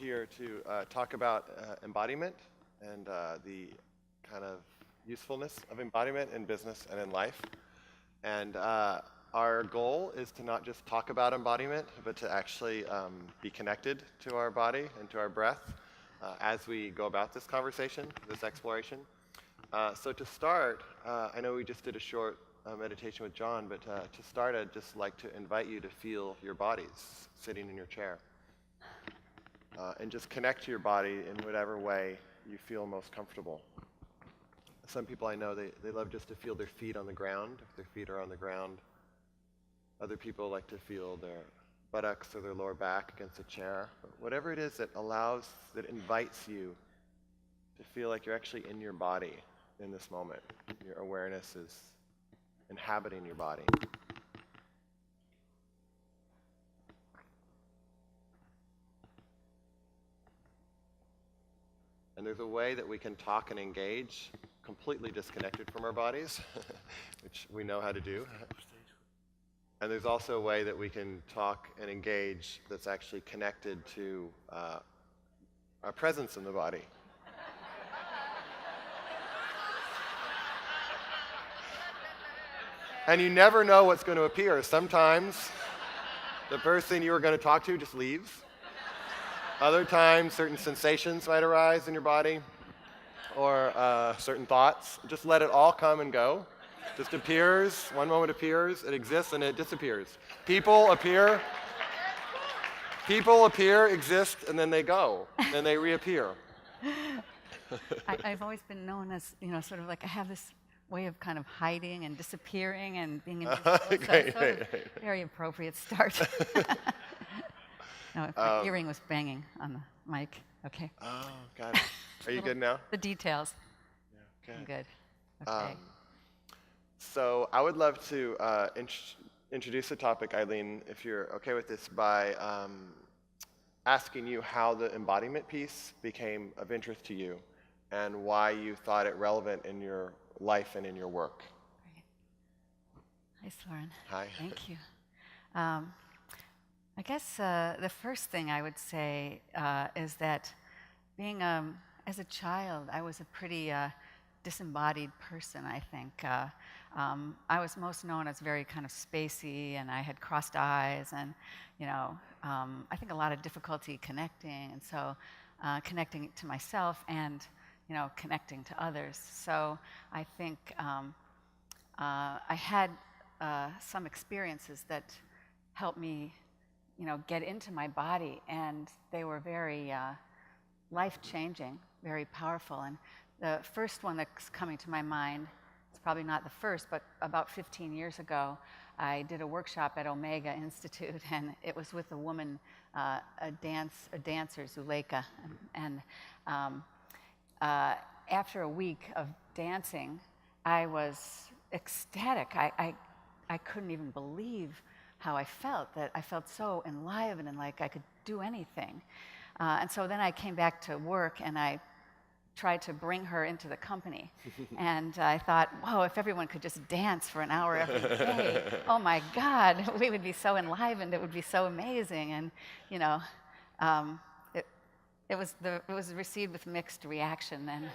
here to talk about embodiment and the kind of usefulness of embodiment in business and in life. And our goal is to not just talk about embodiment, but to actually be connected to our body and to our breath as we go about this conversation, this exploration. So to start, I know we just did a short meditation with John, but to start, I'd just like to invite you to feel your bodies sitting in your chair. And just connect to your body in whatever way you feel most comfortable. Some people I know, they love just to feel their feet on the ground, if their feet are on the ground. Other people like to feel their buttocks or their lower back against a chair. But whatever it is that that invites you to feel like you're actually in your body in this moment. Your awareness is inhabiting your body. And there's a way that we can talk and engage completely disconnected from our bodies, which we know how to do. And there's also a way that we can talk and engage that's actually connected to our presence in the body. And you never know what's going to appear. Sometimes the person you were going to talk to just leaves. Other times, certain sensations might arise in your body, or certain thoughts. Just let it all come and go. Just appears, one moment appears, it exists, and it disappears. People appear, exist, and then they go, then they reappear. I've always been known as, sort of like I have this way of kind of hiding and disappearing and being invisible. Very appropriate start. No, my earring was banging on the mic. Okay. Oh, got it. Are you good now? The details. Yeah, I'm good. Okay. So I would love to introduce the topic, Eileen, if you're okay with this, by asking you how the embodiment piece became of interest to you and why you thought it relevant in your life and in your work. Great. Hi, Soren. Hi. Thank you. I guess the first thing I would say is that being as a child, I was a pretty disembodied person, I think. I was most known as very kind of spacey, and I had crossed eyes, and I think a lot of difficulty connecting, and so connecting to myself and connecting to others. So I think I had some experiences that helped me get into my body, and they were very life-changing, very powerful. And the first one that's coming to my mind, it's probably not the first, but about 15 years ago, I did a workshop at Omega Institute, and it was with a woman, a dancer, Zuleika. And after a week of dancing, I was ecstatic. I couldn't even believe how I felt, that I felt so enlivened and like I could do anything. And so then I came back to work and I tried to bring her into the company. And I thought, whoa, if everyone could just dance for an hour every day, oh my God, we would be so enlivened, it would be so amazing. And it was received with mixed reaction. And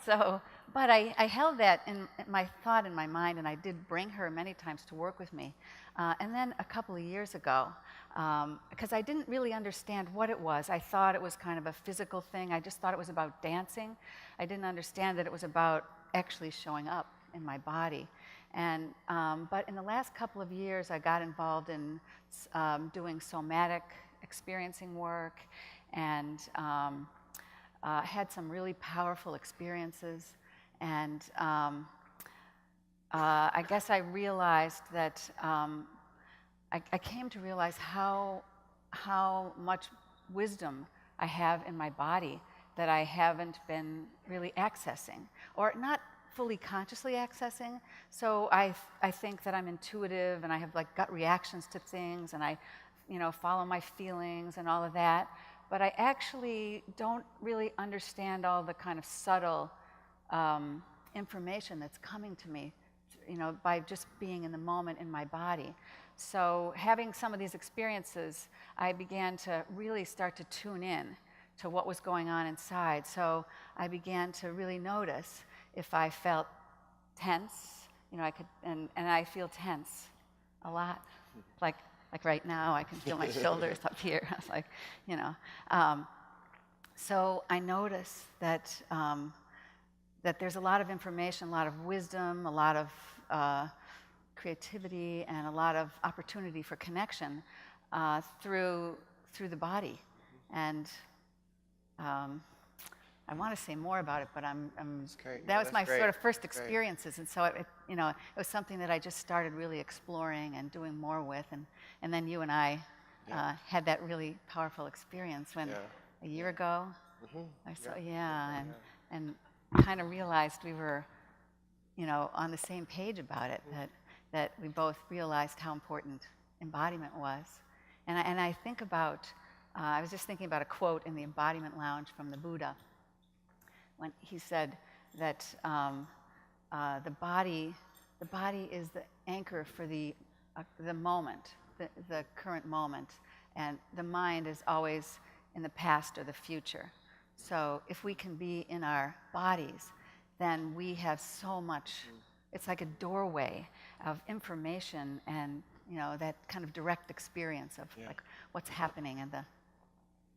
so, but I held that in my thought in my mind, and I did bring her many times to work with me. And then a couple of years ago, because I didn't really understand what it was. I thought it was kind of a physical thing. I just thought it was about dancing. I didn't understand that it was about actually showing up in my body. And but in the last couple of years, I got involved in doing somatic experiencing work, and had some really powerful experiences. And I guess I realized that I came to realize how much wisdom I have in my body that I haven't been really accessing, or not fully consciously accessing. So I think that I'm intuitive, and I have like gut reactions to things, and I follow my feelings and all of that. But I actually don't really understand all the kind of subtle information that's coming to me, by just being in the moment in my body. So having some of these experiences, I began to really start to tune in to what was going on inside. So I began to really notice if I felt tense, and I feel tense a lot. Like right now, I can feel my shoulders up here. It's like, So I notice that that there's a lot of information, a lot of wisdom, a lot of creativity, and a lot of opportunity for connection through the body. And I want to say more about it, but that was my sort of first experiences, and so it was something that I just started really exploring and doing more with, and then you and I had that really powerful experience when a year ago, I saw, and kind of realized we were, on the same page about it, that we both realized how important embodiment was, and I think about, I was just thinking about a quote in the Embodiment Lounge from the Buddha, when he said that the body is the anchor for the moment, the current moment, and the mind is always in the past or the future. So if we can be in our bodies, then we have so much. It's like a doorway of information and that kind of direct experience of like what's happening and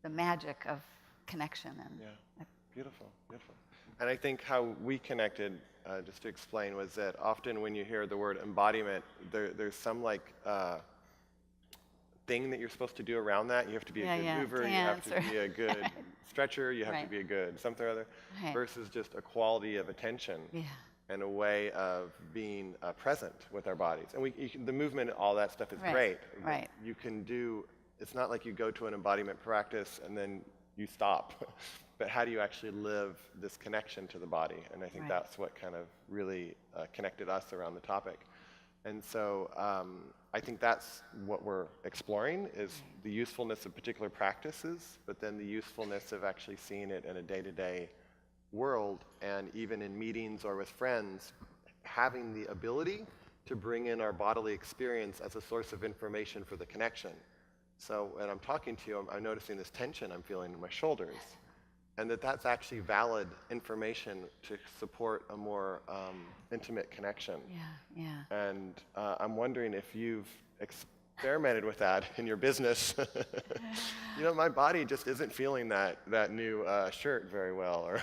the magic of connection and. Beautiful, beautiful. And I think how we connected, just to explain, was that often when you hear the word embodiment, there's some like thing that you're supposed to do around that. You have to be a good mover, you have to be a good stretcher, you have to be a good something or other, versus just a quality of attention and a way of being present with our bodies. And the movement, all that stuff is great. Right. You can do, it's not like you go to an embodiment practice and then you stop. But how do you actually live this connection to the body? And I think that's what kind of really connected us around the topic. And so I think that's what we're exploring, is the usefulness of particular practices, but then the usefulness of actually seeing it in a day-to-day world, and even in meetings or with friends, having the ability to bring in our bodily experience as a source of information for the connection. So when I'm talking to you, I'm noticing this tension I'm feeling in my shoulders. And that's actually valid information to support a more intimate connection. And I'm wondering if you've experimented with that in your business. My body just isn't feeling that new shirt very well. Or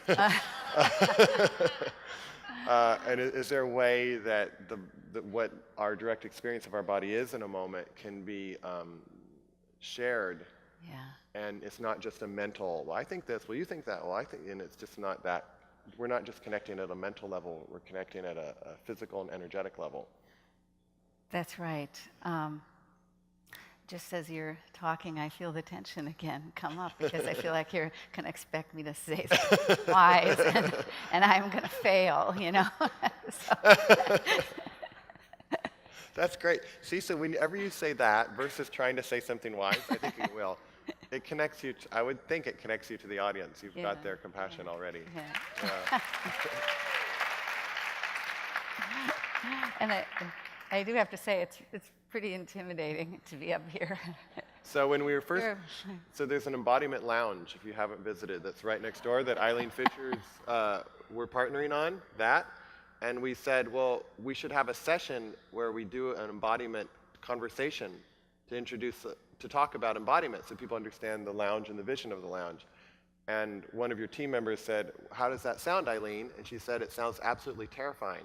and is there a way that what our direct experience of our body is in a moment can be shared? And it's not just a mental, well, I think this, well, you think that, well, I think, and it's just not that, we're not just connecting at a mental level, we're connecting at a physical and energetic level. That's right. Just as you're talking, I feel the tension again come up, because I feel like you're going to expect me to say something wise, and I'm going to fail, So. That's great. See, so whenever you say that versus trying to say something wise, I think it will. It connects you, I would think it connects you to the audience. You've got their compassion already. And I do have to say, it's pretty intimidating to be up here. So when we were first, so there's an embodiment lounge, if you haven't visited, that's right next door that Eileen Fisher's, we're partnering on that. And we said, well, we should have a session where we do an embodiment conversation to talk about embodiment so people understand the lounge and the vision of the lounge. And one of your team members said, how does that sound, Eileen? And she said, it sounds absolutely terrifying.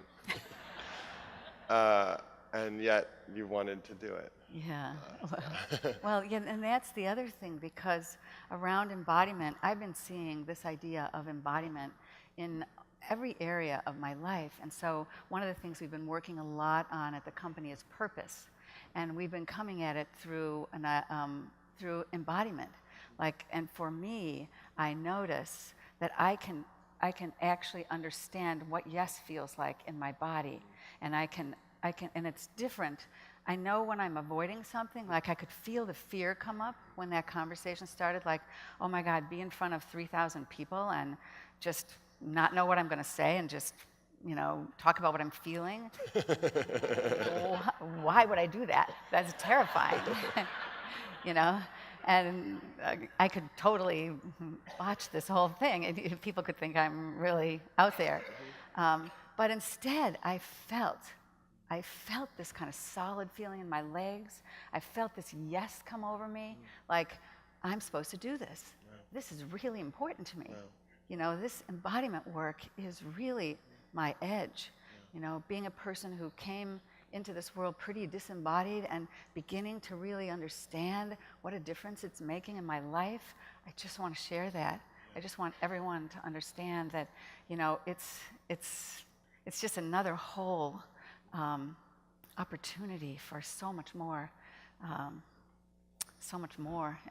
And yet you wanted to do it. Well, and that's the other thing, because around embodiment, I've been seeing this idea of embodiment in every area of my life. And so one of the things we've been working a lot on at the company is purpose. And we've been coming at it through embodiment. And for me, I notice that I can actually understand what yes feels like in my body. And and it's different. I know when I'm avoiding something, I could feel the fear come up when that conversation started, oh my God, be in front of 3,000 people and just not know what I'm going to say and just talk about what I'm feeling. Why would I do that? That's terrifying. you know? And I could totally watch this whole thing, and people could think I'm really out there. But instead, I felt this kind of solid feeling in my legs. I felt this yes come over me, like, I'm supposed to do this. Wow. This is really important to me. Wow. This embodiment work is really my edge. Being a person who came into this world pretty disembodied and beginning to really understand what a difference it's making in my life, I just want to share that. I just want everyone to understand that, it's just another whole opportunity for so much more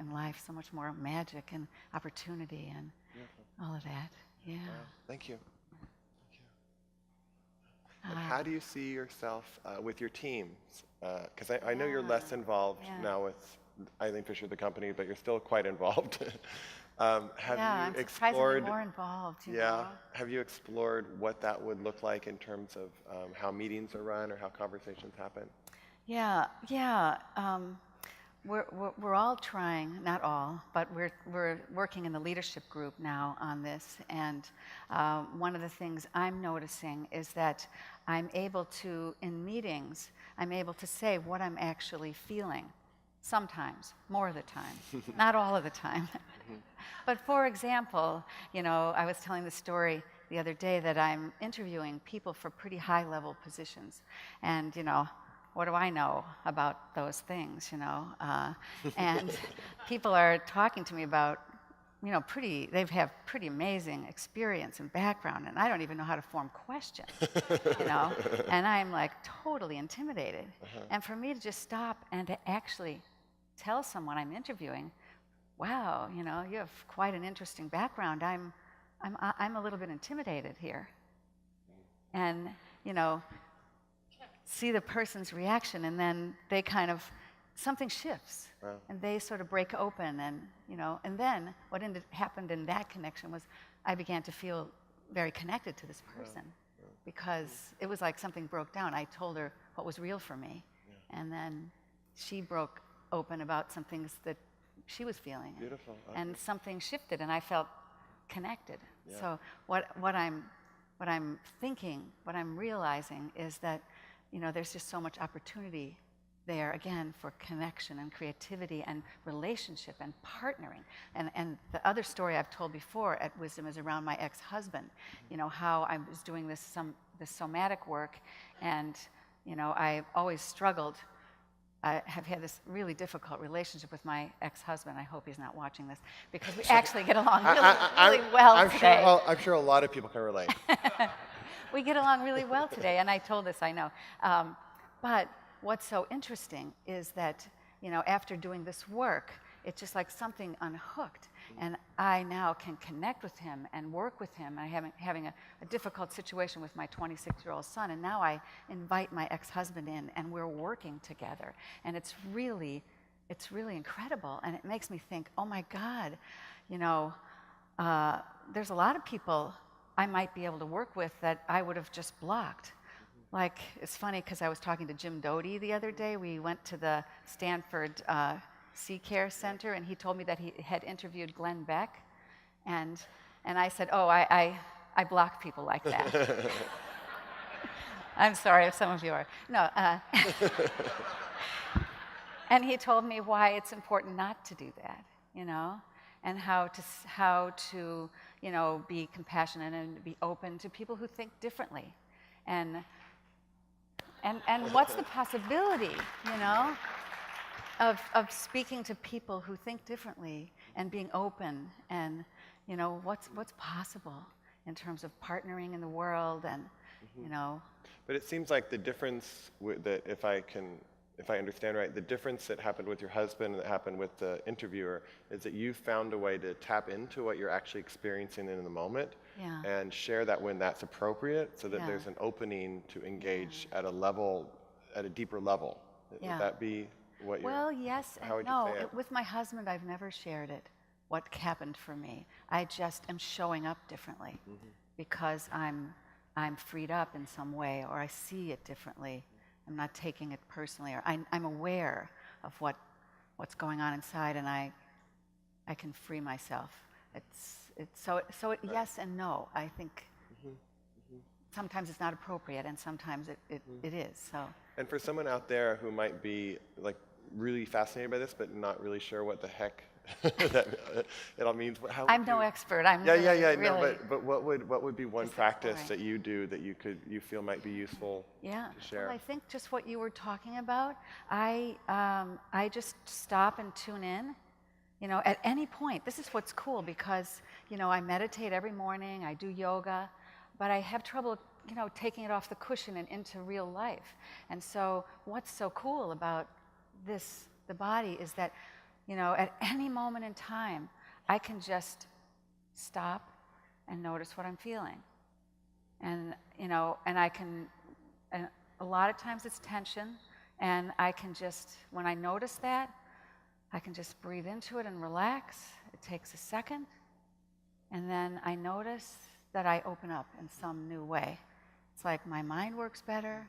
in life, so much more magic and opportunity and all of that. Yeah. Wow. Thank you. And how do you see yourself with your teams? Because I know you're less involved now with Eileen Fisher, the company, but you're still quite involved. Have I'm you surprisingly explored? more involved. Have you explored what that would look like in terms of how meetings are run or how conversations happen? Yeah. We're all trying, not all, but we're working in the leadership group now on this. And one of the things I'm noticing is that I'm able to, in meetings, I'm able to say what I'm actually feeling. Sometimes, more of the time, not all of the time. But for example, I was telling the story the other day that I'm interviewing people for pretty high-level positions. And, what do I know about those things, And people are talking to me about, they have pretty amazing experience and background, and I don't even know how to form questions, And I'm like totally intimidated. And for me to just stop and to actually tell someone I'm interviewing, wow, you have quite an interesting background. I'm a little bit intimidated here. And, see the person's reaction, and then they kind of, something shifts. Wow. And they sort of break open, and, and then what happened in that connection was I began to feel very connected to this person because it was like something broke down. I told her what was real for me, and then she broke open about some things that she was feeling. Beautiful. And something shifted, and I felt connected. Yeah. So what I'm thinking, what I'm realizing is that there's just so much opportunity there, again, for connection and creativity and relationship and partnering. And the other story I've told before at Wisdom is around my ex-husband, how I was doing this somatic work, and, I always struggled. I have had this really difficult relationship with my ex-husband. I hope he's not watching this, because we actually get along really well today. I'm sure a lot of people can relate. We get along really well today, and I told this, I know. But what's so interesting is that, after doing this work, it's just like something unhooked, and I now can connect with him and work with him. I'm having a difficult situation with my 26-year-old son, and now I invite my ex-husband in, and we're working together, and it's really incredible, and it makes me think, oh my God, there's a lot of people I might be able to work with that I would have just blocked. Like, it's funny because I was talking to Jim Doty the other day. We went to the Stanford Sea Care Center, and he told me that he had interviewed Glenn Beck, and I said, oh, I block people like that. I'm sorry if some of you are. No. And he told me why it's important not to do that, and how to be compassionate and be open to people who think differently, and what's the possibility, of speaking to people who think differently and being open, and what's possible in terms of partnering in the world, and But it seems like the difference that if I understand right, the difference that happened with your husband and that happened with the interviewer is that you found a way to tap into what you're actually experiencing in the moment and share that when that's appropriate, so that there's an opening to engage at a deeper level. Would that be what you're... Well, yes how and would you say no. it? With my husband, I've never shared it, what happened for me. I just am showing up differently because I'm I'm freed up in some way, or I see it differently. I'm not taking it personally, or I'm aware of what's going on inside, and I can free myself. Yes and no. I think sometimes it's not appropriate, and sometimes it is. So. And for someone out there who might be like really fascinated by this, but not really sure what the heck that it all means. I'm no expert. I'm yeah. really, No, but what would be one practice exploring. that you do that you feel might be useful to share? Well, I think just what you were talking about. I just stop and tune in. At any point. This is what's cool because I meditate every morning. I do yoga, but I have trouble taking it off the cushion and into real life. And so what's so cool about the body is that at any moment in time, I can just stop and notice what I'm feeling. And, and a lot of times it's tension, and I can just, when I notice that, I can just breathe into it and relax. It takes a second, and then I notice that I open up in some new way. It's like my mind works better.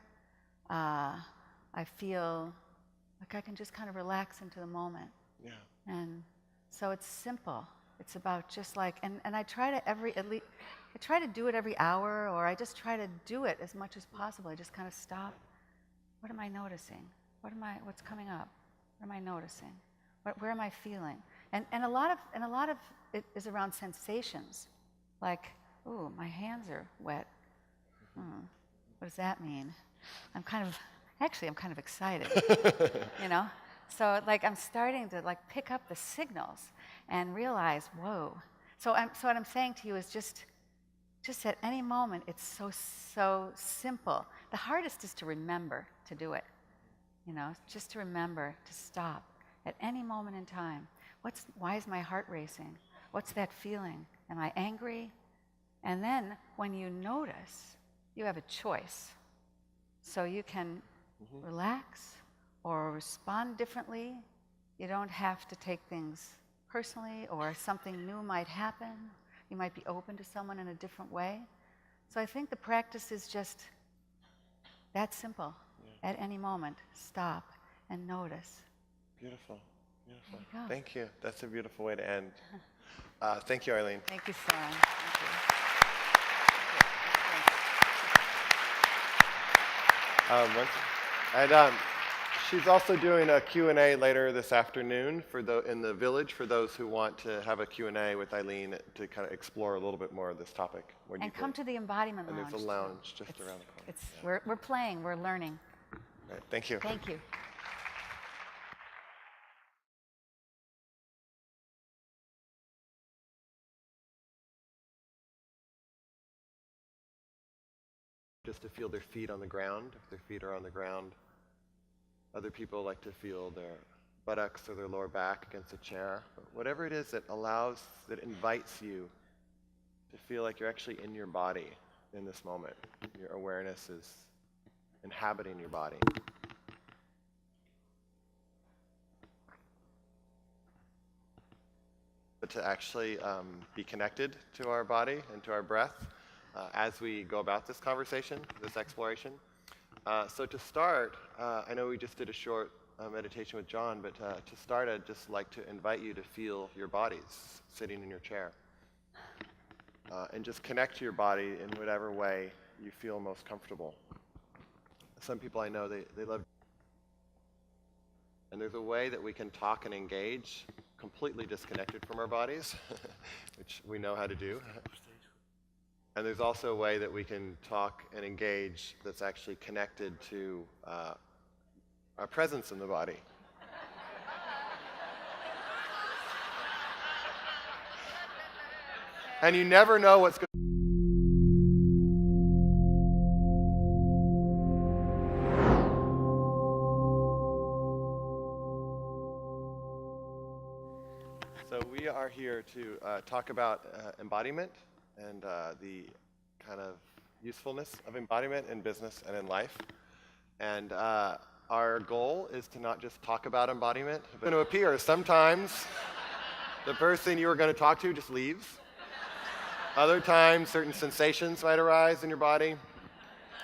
I feel like I can just kind of relax into the moment. Yeah. And so it's simple. It's about just like, and I try to I try to do it every hour, or I just try to do it as much as possible. I just kind of stop. What am I noticing? What's coming up? What am I noticing? Where am I feeling? And a lot of it is around sensations, like, ooh, my hands are wet. What does that mean? I'm kind of excited, So like I'm starting to like pick up the signals and realize, whoa. So what I'm saying to you is just at any moment, it's so simple. The hardest is to remember to do it, just to remember to stop at any moment in time. Why is my heart racing? What's that feeling? Am I angry? And then when you notice, you have a choice. So you can relax or respond differently. You don't have to take things personally, or something new might happen. You might be open to someone in a different way. So I think the practice is just that simple. Yeah. At any moment, stop and notice. Beautiful. There you go. Thank you. That's a beautiful way to end. Thank you, Eileen. Thank you, Soren. Thank you. She's also doing a Q&A later this afternoon in the village for those who want to have a Q&A with Eileen to kind of explore a little bit more of this topic. And come to the embodiment lounge. And there's a lounge just around the corner. We're playing, we're learning. All right, thank you. Thank you. Just to feel their feet on the ground, if their feet are on the ground. Other people like to feel their buttocks or their lower back against a chair. But whatever it is that invites you to feel like you're actually in your body in this moment. Your awareness is inhabiting your body. But to actually be connected to our body and to our breath as we go about this conversation, this exploration. So to start, I know we just did a short meditation with John, but to start, I'd just like to invite you to feel your bodies sitting in your chair. And just connect to your body in whatever way you feel most comfortable. Some people I know, they love. And there's a way that we can talk and engage completely disconnected from our bodies, which we know how to do. And there's also a way that we can talk and engage that's actually connected to our presence in the body. And you never know what's going to So we are here to talk about embodiment and the kind of usefulness of embodiment in business and in life. And our goal is to not just talk about embodiment, but it's going to appear sometimes the person you were going to talk to just leaves. Other times, certain sensations might arise in your body,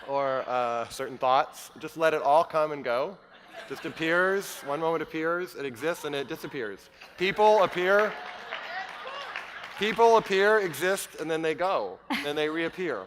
or certain thoughts. Just let it all come and go. Just appears, one moment appears, it exists, and it disappears. People appear, exist, and then they go, and they reappear.